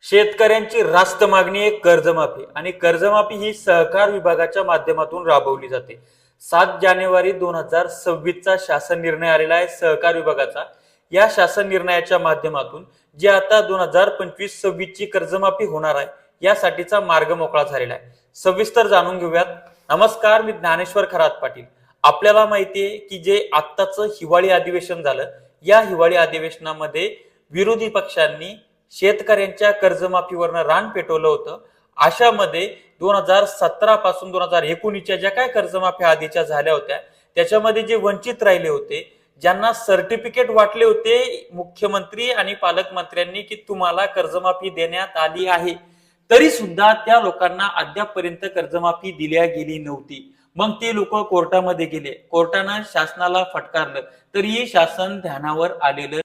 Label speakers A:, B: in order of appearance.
A: शेतकऱ्यांची रास्त मागणी आहे कर्जमाफी आणि कर्जमाफी ही सहकार विभागाच्या माध्यमातून राबवली जाते। 7 जानेवारी 2026चा शासन निर्णय आलेला आहे सहकार विभागाचा। या शासन निर्णयाच्या माध्यमातून जी आता 2025-26 ची कर्जमाफी होणार आहे यासाठीचा मार्ग मोकळा झालेला आहे। सविस्तर जाणून घेऊयात। नमस्कार, मी ज्ञानेश्वर खरात पाटील। आपल्याला माहिती आहे की जे आत्ताचं हिवाळी अधिवेशन झालं, या हिवाळी अधिवेशनामध्ये विरोधी पक्षांनी शेतकऱ्यांच्या कर्जमाफीवरनं रान पेटवलं होतं। अशामध्ये 2017 पासून 2019च्या ज्या काय कर्जमाफ्या आधीच्या झाल्या होत्या त्याच्यामध्ये जे वंचित राहिले होते, ज्यांना सर्टिफिकेट वाटले होते मुख्यमंत्री आणि पालकमंत्र्यांनी की तुम्हाला कर्जमाफी देण्यात आली आहे, तरी सुद्धा त्या लोकांना अद्यापपर्यंत कर्जमाफी दिल्या गेली नव्हती। मग ते लोक कोर्टामध्ये गेले, कोर्टानं शासनाला फटकारलं, तरीही शासन ध्यानावर आलेलं